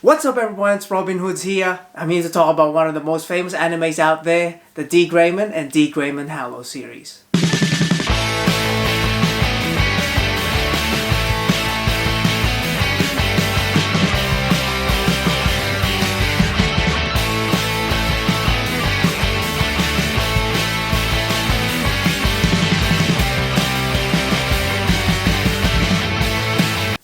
What's up everyone, it's Hoodz here. I'm here to talk about one of the most famous animes out there, the d.gray-man and d.gray-man Hallow series.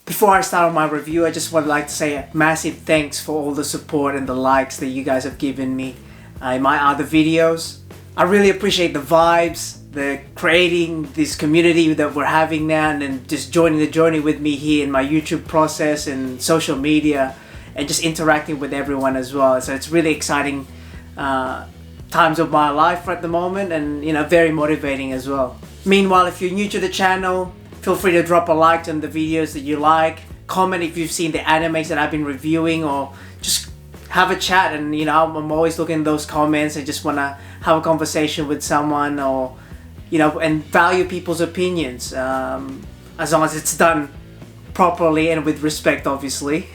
Before I start on my review, I just would like to say a massive thanks for all the support and the likes that you guys have given me in my other videos. I really appreciate the vibes, the creating this community that we're having now, and then just joining the journey with me here in my YouTube process and social media, and just interacting with everyone as well. So it's really exciting times of my life at the moment, and very motivating as well. Meanwhile, if you're new to the channel, feel free to drop a like on the videos that you like, comment if you've seen the animes that I've been reviewing, or just have a chat. And I'm always looking at those comments and just want to have a conversation with someone, or and value people's opinions, as long as it's done properly and with respect, obviously.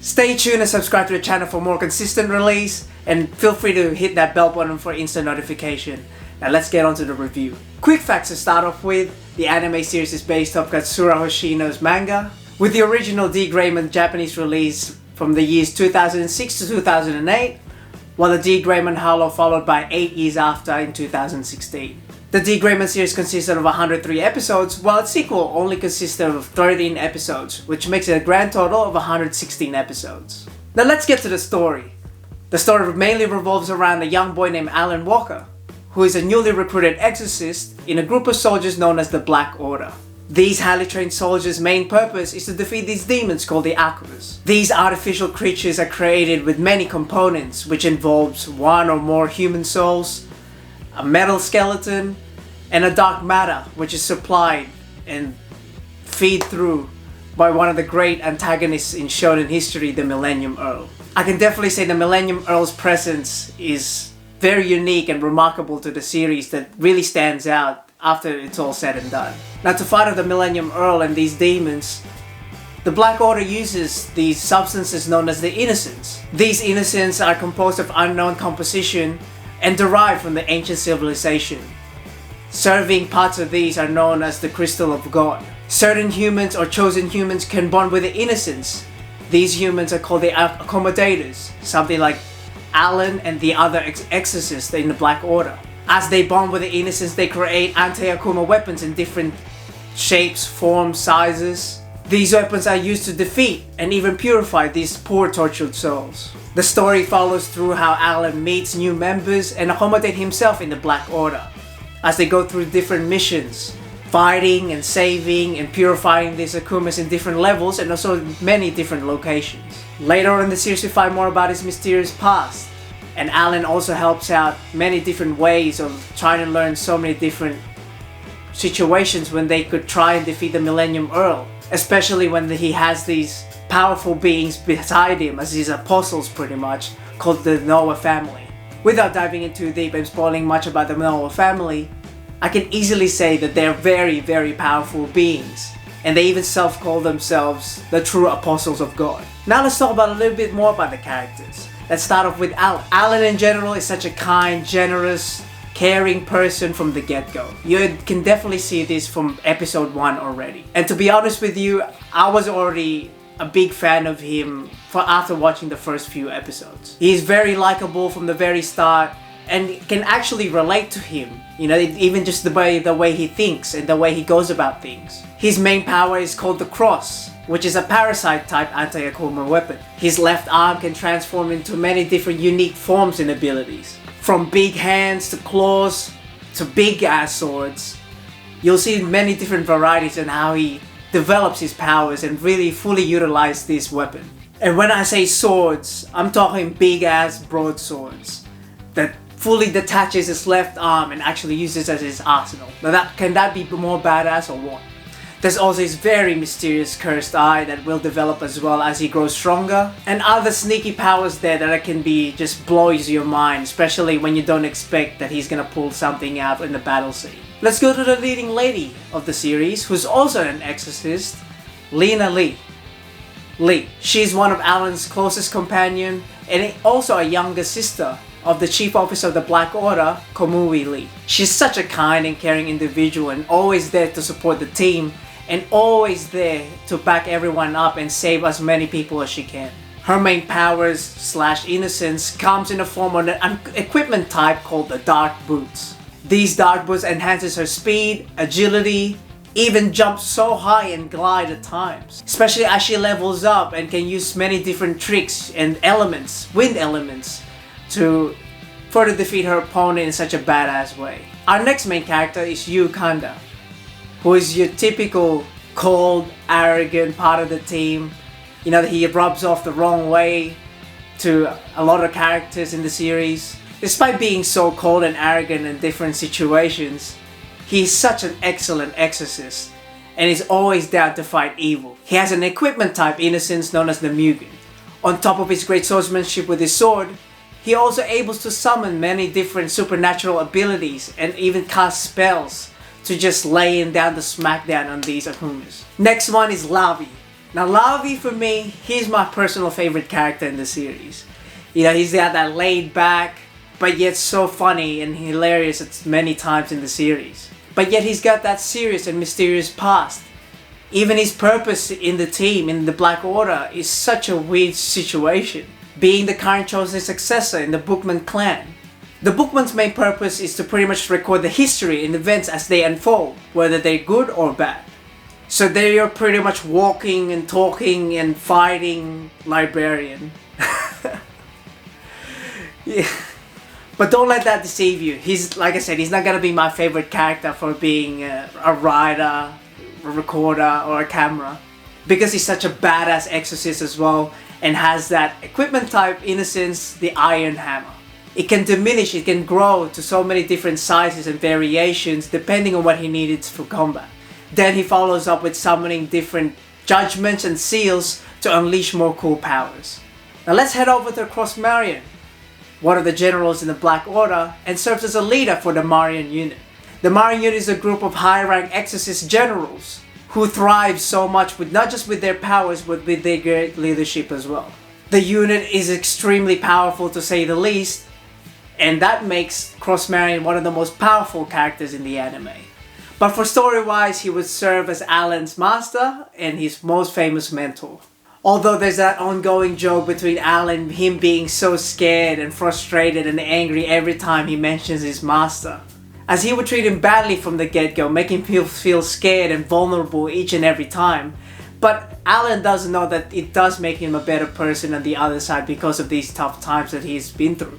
Stay tuned and subscribe to the channel for more consistent release, and feel free to hit that bell button for instant notification. Now let's get on to the review. Quick facts to start off with. The anime series is based off Katsura Hoshino's manga, with the original d.gray-man Japanese release from the years 2006 to 2008, while the d.gray-man Hallow followed by 8 years after in 2016. The d.gray-man series consisted of 103 episodes, while its sequel only consisted of 13 episodes, which makes it a grand total of 116 episodes. Now let's get to the story. The story mainly revolves around a young boy named Alan Walker, who is a newly recruited exorcist in a group of soldiers known as the Black Order. These highly trained soldiers' main purpose is to defeat these demons called the Akumas. These artificial creatures are created with many components, which involves one or more human souls, a metal skeleton, and a dark matter, which is supplied and feed through by one of the great antagonists in shonen history, the Millennium Earl. I can definitely say the Millennium Earl's presence is very unique and remarkable to the series, that really stands out after it's all said and done. Now, to fight off the Millennium Earl and these demons, the Black Order uses these substances known as the Innocents. These Innocents are composed of unknown composition and derived from the ancient civilization. Serving parts of these are known as the Crystal of God. Certain humans or chosen humans can bond with the Innocents. These humans are called the Accommodators, something like Alan and the other exorcists in the Black Order. As they bond with the Innocents, they create anti-Akuma weapons in different shapes, forms, sizes. These weapons are used to defeat and even purify these poor tortured souls. The story follows through how Alan meets new members and accommodates himself in the Black Order, as they go through different missions, fighting and saving and purifying these Akumas in different levels and also many different locations. Later on in the series, we find more about his mysterious past, and Alan also helps out many different ways of trying to learn so many different situations when they could try and defeat the Millennium Earl, especially when he has these powerful beings beside him as his apostles, pretty much, called the Noah family. Without diving in too deep and spoiling much about the Noah family, I can easily say that they're very, very powerful beings, and they even self-call themselves the true apostles of God. Now let's talk about a little bit more about the characters. Let's start off with Alan. Alan in general is such a kind, generous, caring person from the get-go. You can definitely see this from episode 1 already. And to be honest with you, I was already a big fan of him after watching the first few episodes. He's very likable from the very start, and can actually relate to him. Even just the way he thinks and the way he goes about things. His main power is called the Cross, which is a parasite type anti-Akuma weapon. His left arm can transform into many different unique forms and abilities. From big hands to claws to big ass swords. You'll see many different varieties in how he develops his powers and really fully utilize this weapon. And when I say swords, I'm talking big ass broadswords that fully detaches his left arm and actually uses as his arsenal. Now can that be more badass or what? There's also his very mysterious cursed eye that will develop as well as he grows stronger, and other sneaky powers there that can be just blows your mind, especially when you don't expect that he's gonna pull something out in the battle scene. Let's go to the leading lady of the series, who's also an exorcist, Lena Lee. Lee. She's one of Alan's closest companion and also a younger sister of the Chief Officer of the Black Order, Komui Lee. She's such a kind and caring individual and always there to support the team and always there to back everyone up and save as many people as she can. Her main powers / innocence comes in the form of an equipment type called the Dark Boots. These Dark Boots enhances her speed, agility, even jumps so high and glide at times. Especially as she levels up and can use many different tricks and elements, wind elements, to further defeat her opponent in such a badass way. Our next main character is Yu Kanda, who is your typical cold, arrogant part of the team. You know, he rubs off the wrong way to a lot of characters in the series. Despite being so cold and arrogant in different situations, he's such an excellent exorcist and is always down to fight evil. He has an equipment type innocence known as the Mugen. On top of his great swordsmanship with his sword, he also able to summon many different supernatural abilities and even cast spells to just laying down the smackdown on these Akumas. Next one is Lavi. Now Lavi, for me, he's my personal favorite character in the series. You know, he's got that laid back, but yet so funny and hilarious at many times in the series. But yet he's got that serious and mysterious past. Even his purpose in the team, in the Black Order, is such a weird situation. Being the current chosen successor in the Bookman clan. The Bookman's main purpose is to pretty much record the history and events as they unfold, whether they're good or bad. So they are pretty much walking and talking and fighting librarian. Yeah. But don't let that deceive you. He's, like I said, he's not gonna be my favorite character for being a writer, a recorder, or a camera. Because he's such a badass exorcist as well and has that equipment type innocence, the Iron Hammer. It can diminish, it can grow to so many different sizes and variations depending on what he needed for combat. Then he follows up with summoning different judgments and seals to unleash more cool powers. Now let's head over to Cross Marion, one of the generals in the Black Order, and serves as a leader for the Marion unit. The Marion unit is a group of high-rank exorcist generals who thrive so much with not just with their powers but with their great leadership as well. The unit is extremely powerful to say the least, and that makes Cross Marion one of the most powerful characters in the anime. But for story-wise, he would serve as Alan's master and his most famous mentor. Although there's that ongoing joke between Alan and him being so scared and frustrated and angry every time he mentions his master, as he would treat him badly from the get-go, making him feel scared and vulnerable each and every time. But Alan doesn't know that it does make him a better person on the other side because of these tough times that he's been through.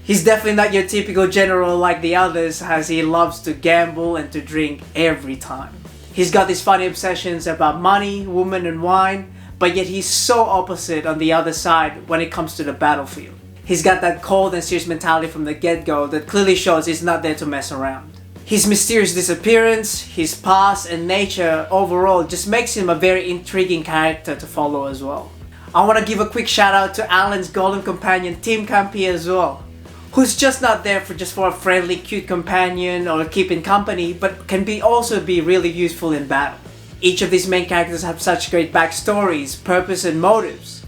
He's definitely not your typical general like the others, as he loves to gamble and to drink every time. He's got these funny obsessions about money, women and wine, but yet he's so opposite on the other side when it comes to the battlefield. He's got that cold and serious mentality from the get-go that clearly shows he's not there to mess around. His mysterious disappearance, his past and nature overall just makes him a very intriguing character to follow as well. I want to give a quick shout out to Alan's golden companion Team Campi as well, who's just not there for a friendly cute companion or keeping company, but can also be really useful in battle. Each of these main characters have such great backstories, purpose and motives,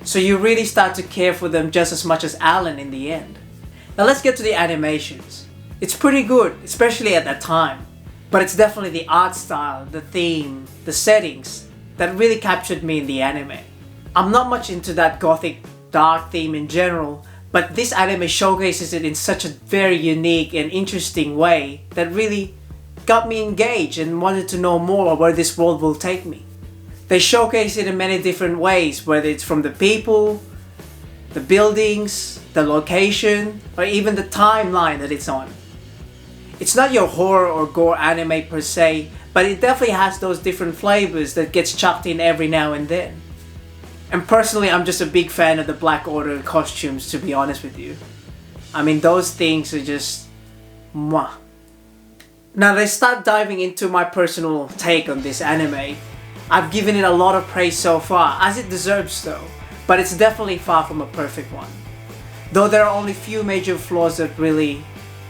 so you really start to care for them just as much as Alan in the end. Now let's get to the animations. It's pretty good, especially at that time, but it's definitely the art style, the theme, the settings that really captured me in the anime. I'm not much into that gothic dark theme in general, but this anime showcases it in such a very unique and interesting way that really got me engaged and wanted to know more where this world will take me. They showcase it in many different ways, whether it's from the people, the buildings, the location, or even the timeline that it's on. It's not your horror or gore anime per se, but it definitely has those different flavors that gets chucked in every now and then. And personally, I'm just a big fan of the Black Order costumes, to be honest with you. I mean, those things are just mwah. Now let's start diving into my personal take on this anime. I've given it a lot of praise so far, as it deserves though, but it's definitely far from a perfect one. Though there are only few major flaws that really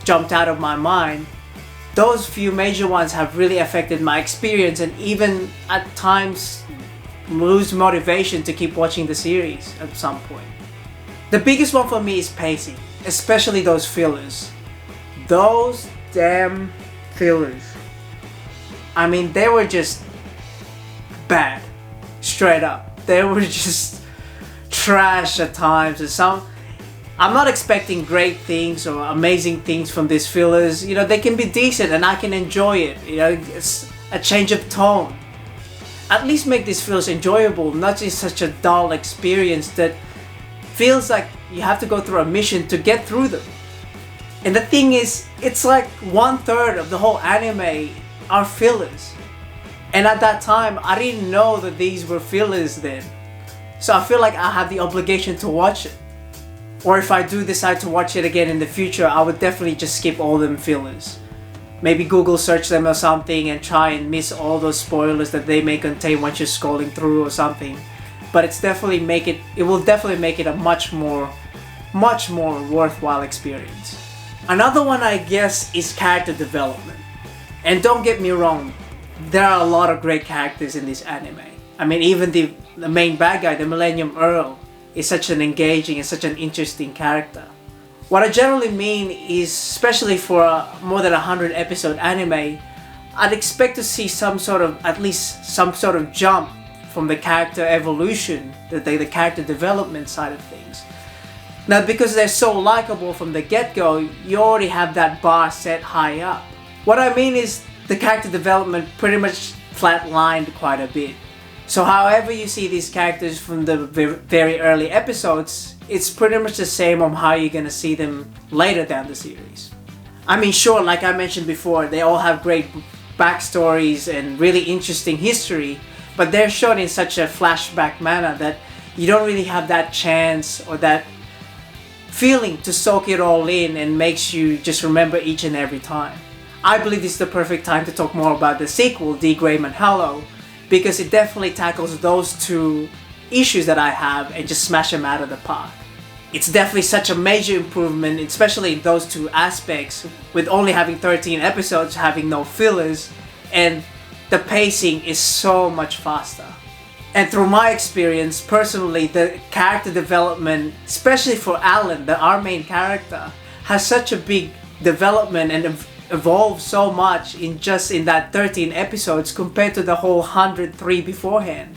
jumped out of my mind, those few major ones have really affected my experience and even at times lose motivation to keep watching the series at some point. The biggest one for me is pacing, especially those fillers. Those damn fillers. I mean, they were just bad, straight up. They were just trash at times, and I'm not expecting great things or amazing things from these fillers. You know, they can be decent and I can enjoy it. You know, it's a change of tone. At least make these fillers enjoyable, not just such a dull experience that feels like you have to go through a mission to get through them. And the thing is, it's like 1/3 of the whole anime are fillers. And at that time, I didn't know that these were fillers then. So I feel like I have the obligation to watch it. Or if I do decide to watch it again in the future, I would definitely just skip all them fillers. Maybe Google search them or something and try and miss all those spoilers that they may contain once you're scrolling through or something. But it will definitely make it a much more worthwhile experience. Another one, I guess, is character development. And don't get me wrong, there are a lot of great characters in this anime. I mean, even the main bad guy, the Millennium Earl, is such an engaging and such an interesting character. What I generally mean is, especially for a more than 100 episode anime, I'd expect to see at least some sort of jump from the character evolution, the character development side of things. Now, because they're so likable from the get-go, you already have that bar set high up. What I mean is, the character development pretty much flatlined quite a bit. So however you see these characters from the very early episodes, it's pretty much the same on how you're gonna see them later down the series. I mean, sure, like I mentioned before, they all have great backstories and really interesting history, but they're shown in such a flashback manner that you don't really have that chance or that feeling to soak it all in and makes you just remember each and every time. I believe this is the perfect time to talk more about the sequel, d.gray-man Hallow, because it definitely tackles those two issues that I have and just smash them out of the park. It's definitely such a major improvement, especially in those two aspects, with only having 13 episodes, having no fillers, and the pacing is so much faster. And through my experience, personally, the character development, especially for Alan, our main character, has such a big development and evolved so much in that 13 episodes compared to the whole 103 beforehand.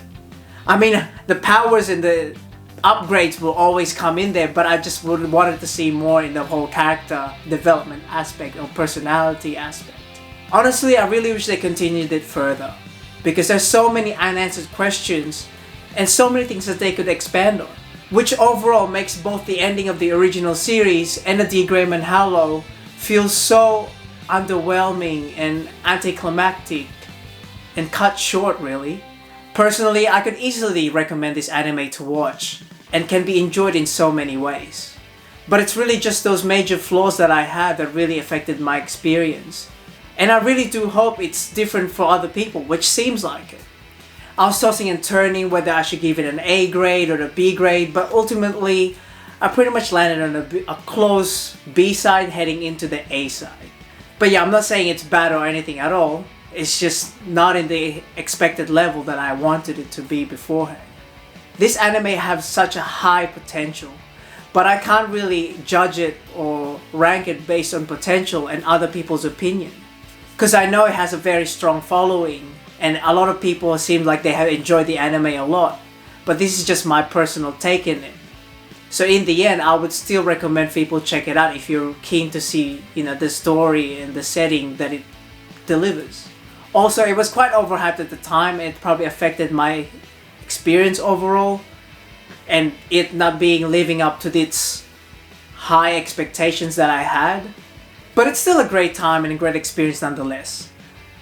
I mean, the powers and the upgrades will always come in there, but I just would wanted to see more in the whole character development aspect or personality aspect. Honestly, I really wish they continued it further, because there's so many unanswered questions and so many things that they could expand on, which overall makes both the ending of the original series and the d.gray-man Hallow feel so underwhelming and anticlimactic and cut short, really. Personally, I could easily recommend this anime to watch and can be enjoyed in so many ways. But it's really just those major flaws that I had that really affected my experience. And I really do hope it's different for other people, which seems like it. I was tossing and turning whether I should give it an A grade or a B grade, but ultimately I pretty much landed on a close B side heading into the A side. But yeah, I'm not saying it's bad or anything at all. It's just not in the expected level that I wanted it to be beforehand. This anime has such a high potential, but I can't really judge it or rank it based on potential and other people's opinion. Because I know it has a very strong following and a lot of people seem like they have enjoyed the anime a lot, but this is just my personal take in it. So in the end, I would still recommend people check it out if you're keen to see, the story and the setting that it delivers. Also, it was quite overhyped at the time and it probably affected my experience overall, and it not living up to its high expectations that I had. But it's still a great time and a great experience nonetheless,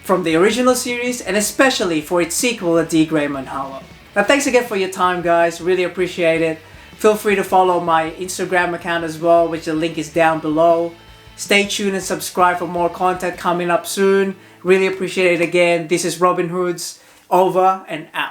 from the original series and especially for its sequel, the d.gray-man Hallow. Now thanks again for your time, guys, really appreciate it. Feel free to follow my Instagram account as well, which the link is down below. Stay tuned and subscribe for more content coming up soon. Really appreciate it again. This is Robin Hoodz, over and out.